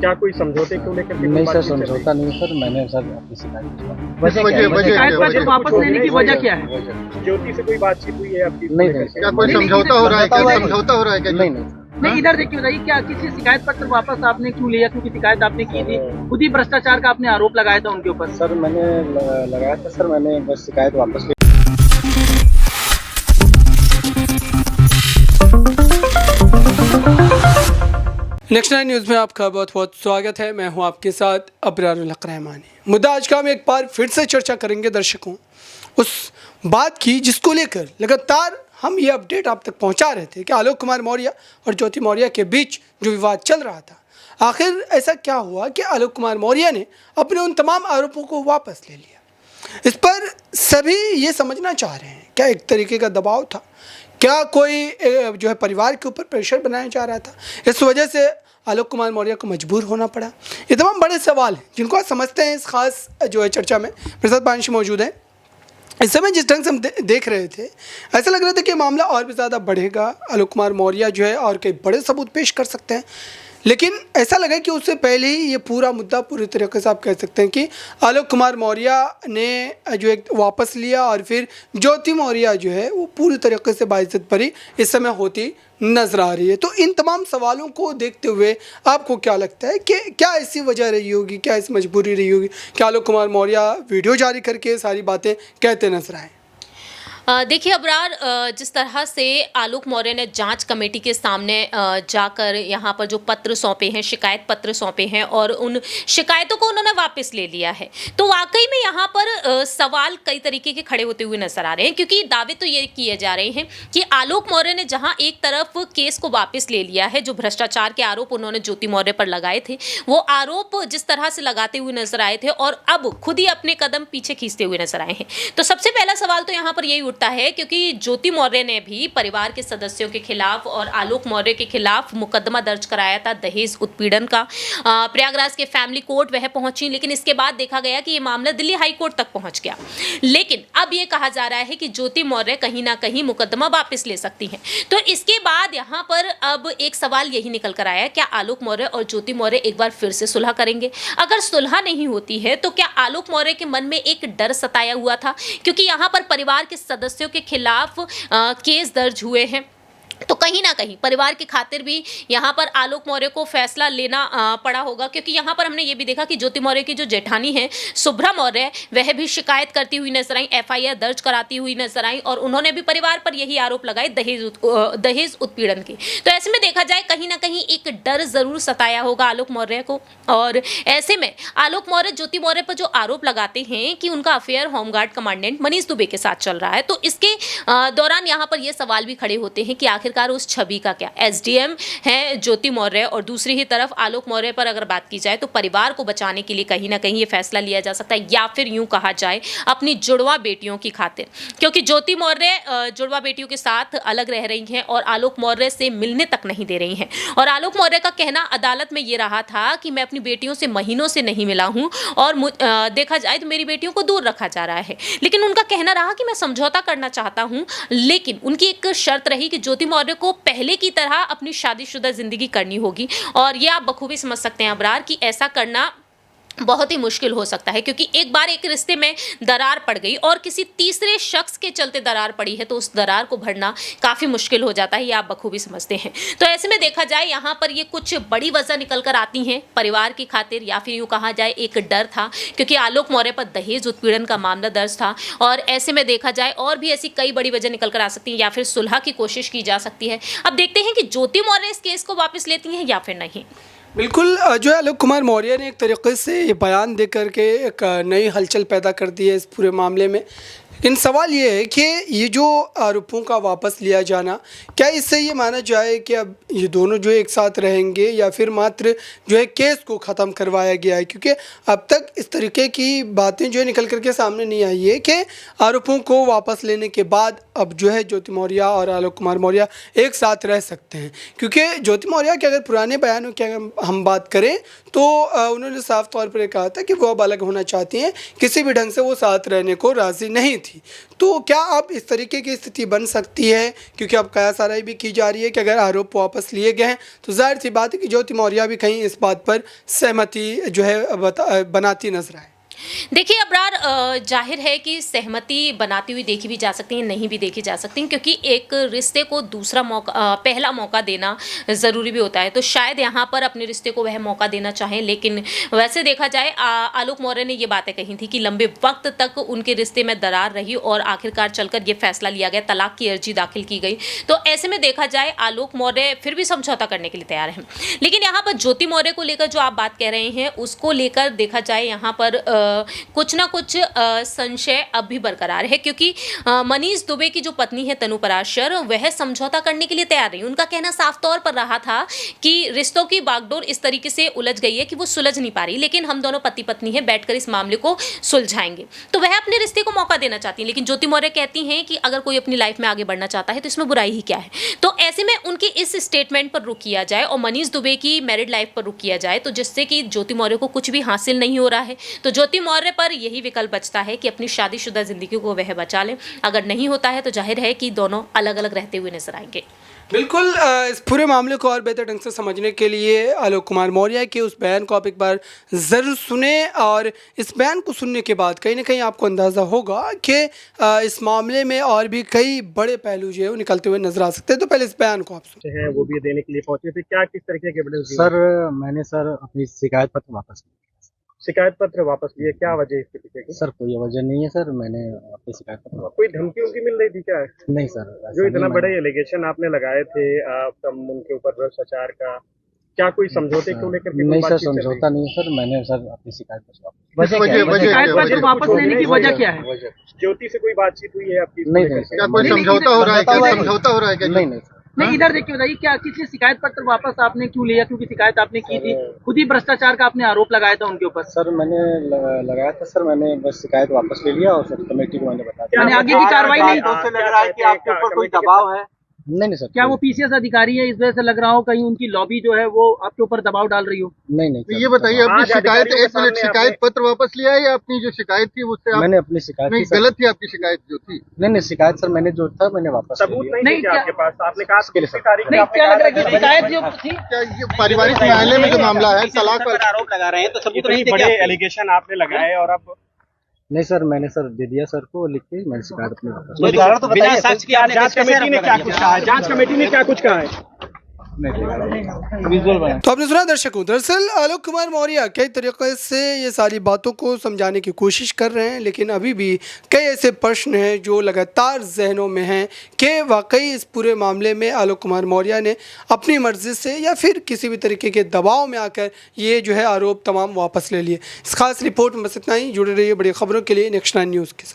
क्या कोई समझौते को लेकर के नहीं सर, बातचीत चल रही है? समझौता नहीं सर, मैंने सर अपनी शिकायत शिकायत पत्र वापस लेने की वजह क्या है? ज्योति से कोई बातचीत हुई है आपकी? नहीं नहीं क्या कोई समझौता हो रहा है? क्या समझौता हो रहा है? क्या नहीं नहीं नहीं, इधर देखिए बताइए, क्या किसी शिकायत पत्र वापस आपने क्यों लिया? क्योंकि शिकायत आपने की थी, खुद ही भ्रष्टाचार का आपने आरोप लगाया था उनके ऊपर। सर, मैंने लगाया था सर, मैंने बस शिकायत वापस ली। नेक्स्ट 9 न्यूज़ में आपका बहुत बहुत स्वागत है। मैं हूं आपके साथ अबरारुल हक रहमानी। मुद्दा आज का हम एक बार फिर से चर्चा करेंगे दर्शकों उस बात की जिसको लेकर लगातार हम ये अपडेट आप तक पहुंचा रहे थे कि आलोक कुमार मौर्य और ज्योति मौर्य के बीच जो विवाद चल रहा था, आखिर ऐसा क्या हुआ कि आलोक कुमार मौर्य ने अपने उन तमाम आरोपों को वापस ले लिया। इस पर सभी ये समझना चाह रहे हैं, क्या एक तरीके का दबाव था, क्या कोई जो है परिवार के ऊपर प्रेशर बनाया जा रहा था, इस वजह से आलोक कुमार मौर्य को मजबूर होना पड़ा। ये तमाम बड़े सवाल हैं जिनको आप समझते हैं इस खास जो है चर्चा में। मेरे साथ पांशी मौजूद है। इस समय जिस ढंग से हम देख रहे थे, ऐसा लग रहा था कि मामला और भी ज़्यादा बढ़ेगा, आलोक कुमार मौर्य जो है और कई बड़े सबूत पेश कर सकते हैं, लेकिन ऐसा लगा कि उससे पहले ही ये पूरा मुद्दा पूरी तरीके से आप कह सकते हैं कि आलोक कुमार मौर्य ने जो एक वापस लिया और फिर ज्योति मौर्य जो है वो पूरी तरीके से बाइज्जत भरी इस समय होती नजर आ रही है। तो इन तमाम सवालों को देखते हुए आपको क्या लगता है कि क्या ऐसी वजह रही होगी, क्या ऐसी मजबूरी रही होगी कि आलोक कुमार मौर्य वीडियो जारी करके सारी बातें कहते नजर आए? देखिए अबरार, जिस तरह से आलोक मौर्य ने जांच कमेटी के सामने जाकर यहाँ पर जो पत्र सौंपे हैं, शिकायत पत्र सौंपे हैं और उन शिकायतों को उन्होंने वापस ले लिया है, तो वाकई में यहाँ पर सवाल कई तरीके के खड़े होते हुए नजर आ रहे हैं। क्योंकि दावे तो ये किए जा रहे हैं कि आलोक मौर्य ने जहाँ एक तरफ केस को वापस ले लिया है, जो भ्रष्टाचार के आरोप उन्होंने ज्योति मौर्य पर लगाए थे, वो आरोप जिस तरह से लगाते हुए नजर आए थे और अब खुद ही अपने कदम पीछे खींचते हुए नजर आए हैं। तो सबसे पहला सवाल तो यहाँ पर यही उठता है, क्योंकि ज्योति मौर्य ने भी परिवार के सदस्यों के खिलाफ और आलोक मौर्य के खिलाफ मुकदमा दर्ज कराया था दहेज उत्पीड़न का। प्रयागराज के फैमिली कोर्ट वह पहुंची, लेकिन इसके बाद देखा गया कि ये मामला दिल्ली हाई कोर्ट तक पहुंच गया। लेकिन अब ये कहा जा रहा है कि ज्योति मौर्य कहीं ना कहीं मुकदमा वापस ले सकती हैं। तो इसके बाद यहाँ पर अब एक सवाल यही निकल कर आया, क्या आलोक मौर्य और ज्योति मौर्य एक बार फिर से सुलह करेंगे? अगर सुलह नहीं होती है तो क्या आलोक मौर्य के मन में एक डर सताया हुआ था, क्योंकि यहाँ पर परिवार के सदस्यों के खिलाफ केस दर्ज हुए हैं, तो कहीं ना कहीं परिवार की खातिर भी यहाँ पर आलोक मौर्य को फैसला लेना पड़ा होगा। क्योंकि यहाँ पर हमने ये भी देखा कि ज्योति मौर्य की जो जेठानी है शुभ्रा मौर्य, वह भी शिकायत करती हुई नजर आई, एफआईआर दर्ज कराती हुई नजर आई और उन्होंने भी परिवार पर यही आरोप लगाए दहेज उत्पीड़न के। तो ऐसे में देखा जाए कहीं ना कहीं एक डर जरूर सताया होगा आलोक मौर्य को। और ऐसे में आलोक मौर्य ज्योति मौर्य पर जो आरोप लगाते हैं कि उनका affair home guard commandant Manish Dubey के साथ चल रहा है, तो इसके दौरान यहाँ पर यह सवाल भी खड़े होते हैं कि आखिरकार उस छवि का क्या? एसडीएम है ज्योति मौर्य और दूसरी ही तरफ आलोक मौर्य पर अगर बात की जाए तो परिवार को बचाने के लिए कहीं ना कहीं ये फैसला लिया जा सकता है, या फिर यूं कहा जाए अपनी जुड़वा बेटियों की खातिर। क्योंकि ज्योति मौर्य जुड़वा बेटियों के साथ अलग रह रही हैं और आलोक मौर्य से मिलने तक नहीं दे रही हैं। और आलोक मौर्य का कहना अदालत में ये रहा था कि मैं अपनी बेटियों से महीनों से नहीं मिला हूं और देखा जाए तो मेरी बेटियों को दूर रखा जा रहा है। लेकिन उनका कहना रहा कि मैं समझौता करना चाहता हूं, लेकिन उनकी एक शर्त रही कि ज्योति मौर्य को पहले की तरह अपनी शादीशुदा जिंदगी करनी होगी। और ये आप बखूबी समझ सकते हैं अबरार कि ऐसा करना बहुत ही मुश्किल हो सकता है, क्योंकि एक बार एक रिश्ते में दरार पड़ गई और किसी तीसरे शख्स के चलते दरार पड़ी है तो उस दरार को भरना काफ़ी मुश्किल हो जाता है, ये आप बखूबी समझते हैं। तो ऐसे में देखा जाए यहाँ पर ये कुछ बड़ी वजह निकल कर आती हैं परिवार की खातिर, या फिर यूँ कहा जाए एक डर था, क्योंकि आलोक मौर्य पर दहेज उत्पीड़न का मामला दर्ज था। और ऐसे में देखा जाए और भी ऐसी कई बड़ी वजह निकल कर आ सकती हैं, या फिर सुलह की कोशिश की जा सकती है। अब देखते हैं कि ज्योति मौर्य इस केस को वापस लेती हैं या फिर नहीं। बिल्कुल, जो है आलोक कुमार मौर्य ने एक तरीके से ये बयान दे करके एक नई हलचल पैदा कर दी है इस पूरे मामले में। लेकिन सवाल ये है कि ये जो आरोपों का वापस लिया जाना, क्या इससे ये माना जाए कि अब ये दोनों जो एक साथ रहेंगे या फिर मात्र जो है केस को ख़त्म करवाया गया है? क्योंकि अब तक इस तरीके की बातें जो है निकल करके सामने नहीं आई है कि आरोपों को वापस लेने के बाद अब जो है ज्योति मौर्य और आलोक कुमार मौर्य एक साथ रह सकते हैं। क्योंकि ज्योति मौर्य के अगर पुराने बयानों की अगर हम बात करें तो उन्होंने साफ तौर पर कहा था कि वो अब अलग होना चाहती हैं, किसी भी ढंग से वो साथ रहने को राज़ी नहीं थी। थी। तो क्या अब इस तरीके की स्थिति बन सकती है, क्योंकि अब कयासाराई भी की जा रही है कि अगर आरोप वापस लिए गए हैं तो जाहिर सी बात है कि ज्योति मौर्य भी कहीं इस बात पर सहमति जो है बनाती नजर आए। देखिए अबरार, जाहिर है कि सहमति बनाती हुई देखी भी जा सकती है, नहीं भी देखी जा सकती, क्योंकि एक रिश्ते को दूसरा मौका, पहला मौका देना ज़रूरी भी होता है। तो शायद यहाँ पर अपने रिश्ते को वह मौका देना चाहें, लेकिन वैसे देखा जाए आलोक मौर्य ने ये बातें कही थी कि लंबे वक्त तक उनके रिश्ते में दरार रही और आखिरकार चलकर ये फैसला लिया गया, तलाक की अर्जी दाखिल की गई। तो ऐसे में देखा जाए आलोक मौर्य फिर भी समझौता करने के लिए तैयार हैं। लेकिन यहाँ पर ज्योति मौर्य को लेकर जो आप बात कह रहे हैं उसको लेकर देखा जाए यहाँ पर कुछ ना कुछ संशय अब भी बरकरार है, क्योंकि मनीष दुबे की जो पत्नी है तनु पराशर, वह समझौता करने के लिए तैयार नहीं। उनका कहना साफ तौर पर रहा था कि रिश्तों की बागडोर इस तरीके से उलझ गई है कि वो सुलझ नहीं पा रही, लेकिन हम दोनों पति पत्नी हैं, बैठकर इस मामले को सुलझाएंगे। तो वह अपने रिश्ते को मौका देना चाहती हैं। लेकिन ज्योति मौर्य कहती हैं कि अगर कोई अपनी लाइफ में आगे बढ़ना चाहता है तो इसमें बुराई ही क्या है। तो ऐसे में उनके इस स्टेटमेंट पर रुक किया जाए और मनीष दुबे की मैरिड लाइफ पर रुक किया जाए, तो जिससे कि ज्योति मौर्य को कुछ भी हासिल नहीं हो रहा है, तो ज्योति मौर्य पर यही विकल्प बचता है कि अपनी शादीशुदा जिंदगी को वह बचा लें। अगर नहीं होता है तो जाहिर है कि दोनों अलग अलग रहते हुए नजर आएंगे। बिल्कुल, इस पूरे मामले को और बेहतर ढंग से समझने के लिए आलोक कुमार मौर्य के उस बयान को आप एक बार ज़रूर सुने, और इस बयान को सुनने के बाद कहीं ना कहीं आपको अंदाज़ा होगा कि इस मामले में और भी कई बड़े पहलू जो है वो निकलते हुए नजर आ सकते हैं। तो पहले इस बयान को आप सुने। हैं वो भी देने के लिए पहुंचे थे, क्या किस तरीके के एविडेंस दिए? सर मैंने सर अपनी शिकायत पत्र वापस किया। शिकायत पत्र वापस लिए, क्या वजह इसके पीछे की? सर कोई वजह नहीं है सर, मैंने अपनी शिकायत पत्र वापस। कोई धमकी उनकी मिल रही थी क्या? नहीं सर, जो इतना बड़े एलिगेशन आपने लगाए थे उनके ऊपर भ्रष्टाचार का, क्या कोई समझौते को लेकर के? नहीं सर, समझौता नहीं है सर, मैंने सर अपनी शिकायत पत्र वापस। शिकायत पत्र वापस लेने की वजह क्या है? ज्योति से कोई बातचीत हुई है आपकी? नहीं, क्या कोई समझौता हो रहा है? क्या समझौता हो रहा है? नहीं नहीं, इधर देखिए, बताइए क्या किसी शिकायत पत्र वापस आपने क्यों लिया? क्योंकि शिकायत आपने की थी, खुद ही भ्रष्टाचार का आपने आरोप लगाया था उनके ऊपर। सर मैंने लगाया था सर, मैंने बस शिकायत वापस ले लिया और सर कमेटी को मैंने बता दिया। आगे की कार्रवाई नहीं? लग रहा है कि आपके ऊपर कोई दबाव है? नहीं सर। क्या वो पीसीएस अधिकारी है, इस वजह से लग रहा हो कहीं उनकी लॉबी जो है वो आपके ऊपर दबाव डाल रही हो? नहीं। ये बताइए, अपनी शिकायत, एक मिनट, शिकायत पत्र वापस लिया है या अपनी जो शिकायत थी उससे मैंने अपनी शिकायत नहीं, गलत थी आपकी शिकायत जो थी? नहीं, शिकायत सर मैंने जो था मैंने वापस सबूत नहीं थे आपके पास? आपने कहा नहीं, क्या लग रहा है कि शिकायत जो थी? क्या ये पारिवारिक न्यायालय में जो मामला है, तलाक पर आरोप लगा रहे हैं, तो सबूत नहीं थे? बड़े एलिगेशन आपने लगाए और अब नहीं सर, मैंने सर दे दिया सर को लिख के, मैंने शिकायत अपनी वापस। बिना सच के जांच कमेटी ने क्या कुछ कहा है? जांच कमेटी ने क्या कुछ कहा है? तो आपने सुना दर्शकों, दरअसल आलोक कुमार मौर्य कई तरीके से ये सारी बातों को समझाने की कोशिश कर रहे हैं, लेकिन अभी भी कई ऐसे प्रश्न हैं जो लगातार जहनों में हैं कि वाकई इस पूरे मामले में आलोक कुमार मौर्य ने अपनी मर्जी से या फिर किसी भी तरीके के दबाव में आकर ये जो है आरोप तमाम वापस ले लिए। इस खास रिपोर्ट में बस इतना ही। जुड़े रहिए बड़ी खबरों के लिए नेक्स्ट 9 न्यूज़ के साथ।